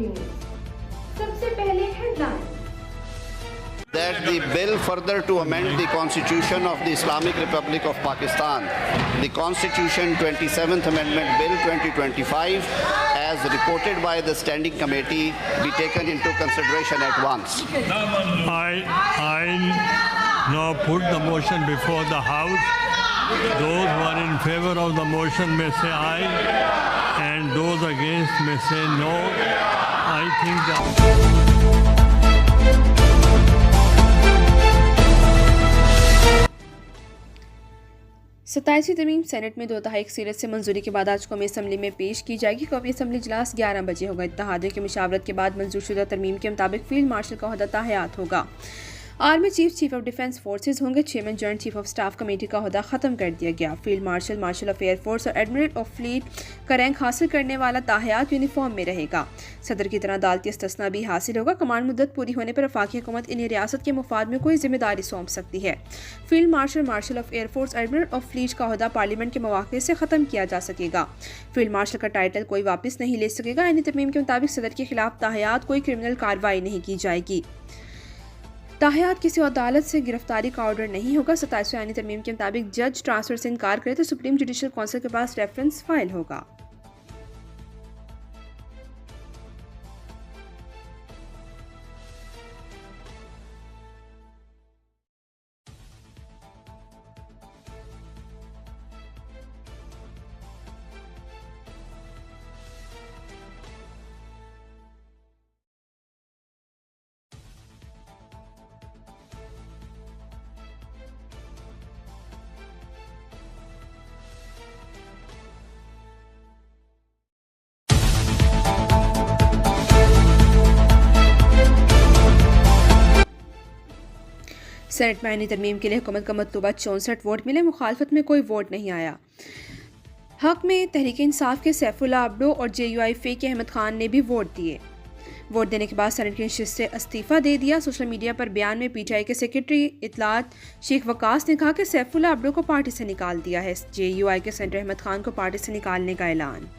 TV news. सबसे पहले headline. That the bill further to amend the Constitution of the Islamic Republic of Pakistan, the Constitution 27th Amendment Bill 2025, as reported by the Standing Committee, be taken into consideration at once. I now put the motion before the House. Those who are in favor of the motion may say aye, and those against may say no. I think that 27वीं तरमीम senate में 2/3 अक्सरियत से मंजूरी के बाद आज कौमी assembly में पेश की जाएगी। कौमी असम्बली इजलास 11 बजे होगा। इत्तेहादियों की मुशावरत के बाद मंजूरशुदा तरमीम के मुताबिक फील्ड मार्शल का ओहदा ताहयात होगा। Army chief of defence forces होंगे। Chairman joint chief of staff committee का ओहदा ख़त्म कर दिया गया। Field marshal, marshal of air force और एडमिरल ऑफ फ्लीट का रैंक हासिल करने वाला ताहयात यूनिफॉर्म में रहेगा। सदर की तरह अदालती इस्तिस्ना भी हासिल होगा। कमांड मुद्दत पूरी होने पर वफाकी हुकूमत इन्हें रियासत के मुफाद में कोई जिम्मेदारी सौंप सकती है। Field marshal, marshal of air force, admiral of fleet का ओहदा पार्लियामेंट के मौके से ख़त्म किया जा सकेगा। फील्ड मार्शल का टाइटल कोई वापस नहीं ले सकेगा। इन तरमीम के मुताबिक सदर के खिलाफ ताहयात कोई क्रिमिनल कार्रवाई नहीं की जाएगी। ताहयात किसी अदालत से गिरफ्तारी का ऑर्डर नहीं होगा। 27वीं आईनी तरमीम के मुताबिक जज ट्रांसफर से इनकार करे तो सुप्रीम जुडिशल काउंसिल के पास रेफरेंस फाइल होगा। सेनेट में आईनी तरमीम के लिए हुकूमत का मतलूबा 64 वोट मिले। मुखालफत में कोई वोट नहीं आया। हक में तहरीक इंसाफ के सैफुल्लाह अब्दो और JUI के अहमद खान ने भी वोट दिए। वोट देने के बाद सेनेट की नशिस्त से इस्तीफ़ा दे दिया। सोशल मीडिया पर बयान में PTI के सेक्रेटरी इतलात शेख वकास ने कहा कि सैफुल्लाह अब्दो को पार्टी से निकाल दिया है। JUI के सेनेटर अहमद खान को पार्टी से निकालने का ऐलान।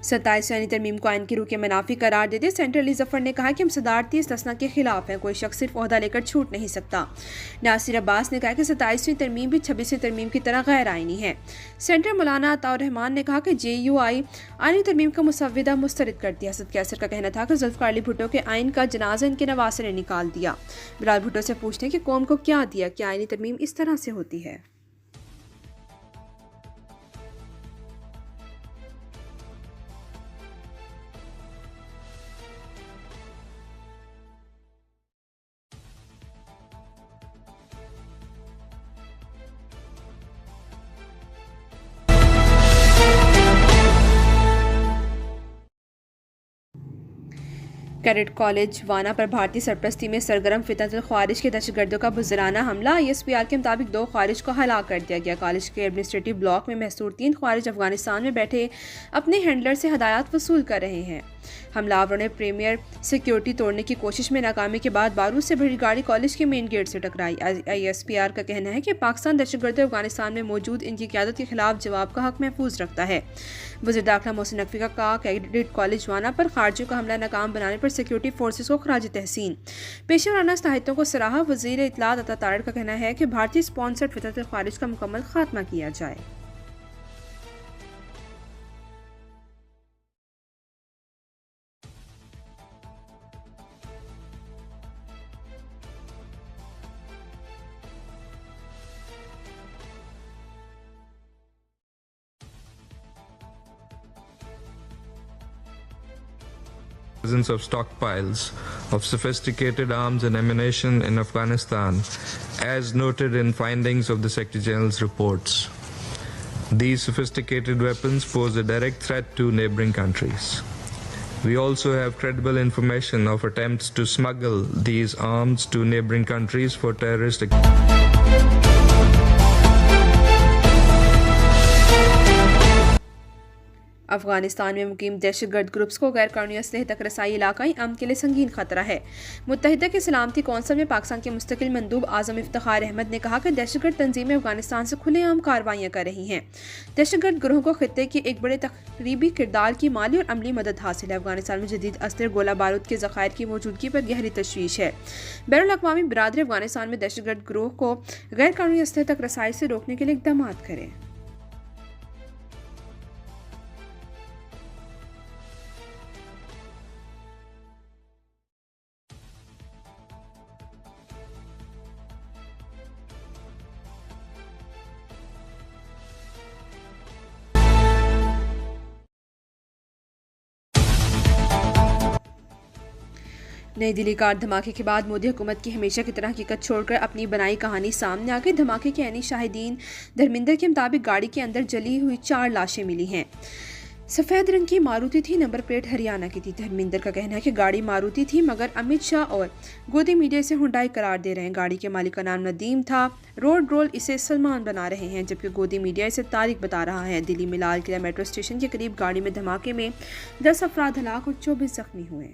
सत्ताईस यानी तरमीम को आइन की रूह के मनाफी करार देते सेंटर अली जफर ने कहा कि हम सदारती इस्तिस्ना के खिलाफ हैं। कोई शख्स सिर्फ ओहदा लेकर छूट नहीं सकता। नासिर अब्बास ने कहा कि 27वीं तरमीम भी 26वीं तरमीम की तरह गैर आइनी है। सेंटर मौलाना अताउर रहमान ने कहा कि JUI आइनी तरमीम का मुसव्विदा मुस्तरद कर दिया। हसन कैसर का कहना था कि जुल्फ़िकार अली भुट्टो के आइन का जनाजा इनके नवासे ने निकाल दिया। बिलाल भुट्टो से पूछते हैं कि कौम को क्या दिया, क्या आइनी तरमीम इस तरह से होती है। कैडेट कॉलेज वाना पर भारतीय सरपरस्ती में सरगर्म फितनतुल ख्वारिज के दहशतगर्दों का बुज़राना हमला। ISPR के मुताबिक 2 ख्वारिज को हलाक कर दिया गया। कॉलेज के एडमिनिस्ट्रेटिव ब्लॉक में महसूर 3 ख्वारिज अफगानिस्तान में बैठे अपने हैंडलर से हदायत वसूल कर रहे हैं। हमलावरों ने प्रीमियर सिक्योरिटी तोड़ने की कोशिश में नाकामी के बाद बारूद से भरी गाड़ी कॉलेज के मेन गेट से टकराई। ISPR का कहना है कि पाकिस्तान दहशतगर्द अफगानिस्तान में मौजूद इनकी क़यादत के खिलाफ जवाब का हक महफूज रखता है। वज़ीर दाखिला मोहसिन नकवी का कहा कैडेट कॉलेज वाना पर खारजियों का हमला नाकाम बनाने पर सिक्योरिटी फोर्सेस को खराज तहसीन। पेशेवराना सलाहियतों को सराहा। वज़ीर इत्तलात अता तारड़ का कहना है कि भारतीय स्पॉन्सर्ड फितनतुल ख्वारिज का मुकम्मल खात्मा किया जाए। Presence of stockpiles of sophisticated arms and ammunition in Afghanistan, as noted in findings of the Secretary General's reports. These sophisticated weapons pose a direct threat to neighboring countries. We also have credible information of attempts to smuggle these arms to neighboring countries for terrorist Afghanistan में मुकीम दहशतगर्द groups को गैर कानूनी असलहे तक रसाई इलाकाई अमन के लिए संगीन खतरा है। मुत्तहिदा के सलामती कौंसिल में पाकिस्तान के मुस्तकिल मंदूब आज़म इफ्तिखार अहमद ने कहा कि दहशतगर्द तंजीमें अफगानिस्तान से खुलेआम कार्रवाइयाँ कर रही हैं। दहशतगर्द ग्रोह को खित्ते के एक बड़े तकरीबी किरदार की माली और अमली मदद हासिल है। अफगानिस्तान में जदीद अस्तर गोला बारूद के ज़खायर की मौजूदगी पर गहरी तशवीश है। बैनुल अक़वामी बिरादरी अफगानिस्तान में दहशतगर्द ग्रोह को गैर कानूनी असलहे तक रसाई से रोकने के लिए इक़दाम करें। नई दिल्ली कार धमाके के बाद मोदी हुकूमत की हमेशा की तरह हकीकत छोड़कर अपनी बनाई कहानी सामने आ गई। धमाके के ऐनी शाहिदीन धर्मिंदर के मुताबिक गाड़ी के अंदर जली हुई 4 लाशें मिली हैं। सफ़ेद रंग की मारुति थी, नंबर प्लेट हरियाणा की थी। धर्मिंदर का कहना है कि गाड़ी मारुति थी मगर अमित शाह और गोदी मीडिया इसे हुंडई करार दे रहे हैं। गाड़ी के मालिक का नाम नदीम था। रोड रोल इसे सलमान बना रहे हैं जबकि गोदी मीडिया इसे तारिक बता रहा है। दिल्ली में लाल किला मेट्रो स्टेशन के करीब गाड़ी में धमाके में 10 अफराद हलाक और 24 जख्मी हुए।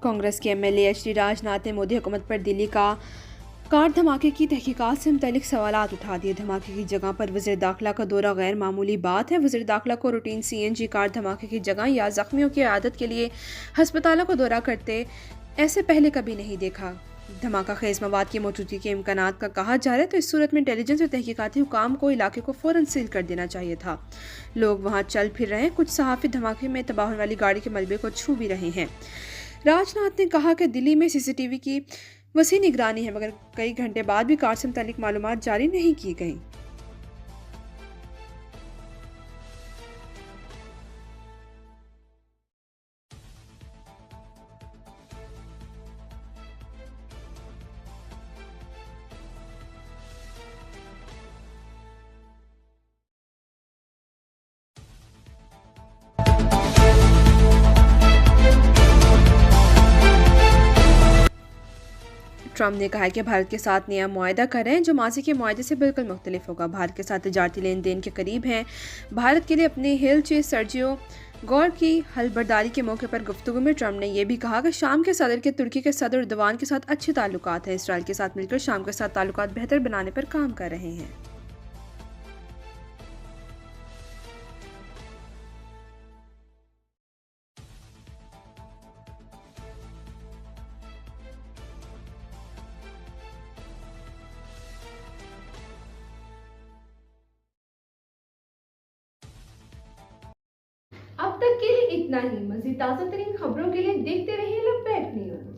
कांग्रेस के एमएलए एचडी राजनाथ ने मोदी हुकूमत पर दिल्ली का कार धमाके की तहकीकात से मुतल्लिक सवालात उठा दिए। धमाके की जगह पर वज़ीर दाखिला का दौरा गैर मामूली बात है। वज़ीर दाखिला को रूटीन सीएनजी कार धमाके की जगह या ज़ख्मियों की आदत के लिए हस्पतालों का दौरा करते ऐसे पहले कभी नहीं देखा। धमाका खेज़ मवाद की मौजूदगी के इम्कानात का कहा जा रहा है तो इस सूरत में इंटेलिजेंस और तहकीकाती हुकाम को इलाके को फ़ौरन सील कर देना चाहिए था। लोग वहाँ चल फिर रहे हैं। कुछ सहाफ़ी धमाके में तबाह होने वाली गाड़ी के मलबे को छू भी रहे हैं। राजनाथ ने कहा कि दिल्ली में सीसीटीवी की वसी निगरानी है मगर कई घंटे बाद भी कार से मुतालिक मालूमात जारी नहीं की गई। ट्रम्प ने कहा है कि भारत के साथ नया मुआहदा कर रहे हैं जो माजी के मुआहदे से बिल्कुल मुख्तलिफ होगा। भारत के साथ तजारती लेन देन के करीब हैं। भारत के लिए अपने हिल चीफ सर्जियो गौर की हलबरदारी के मौके पर गुफ्तगू में ट्रम्प ने यह भी कहा कि शाम के सदर के तुर्की के सदर एर्दोगान के साथ अच्छे ताल्लुकात हैं। इसराइल के साथ मिलकर शाम के साथ ताल्लुकात बेहतर बनाने पर काम कर रहे हैं। अब तक के लिए इतना ही। मज़ीद ताज़ा तरीन खबरों के लिए देखते रहिए लपैट न्यूज़।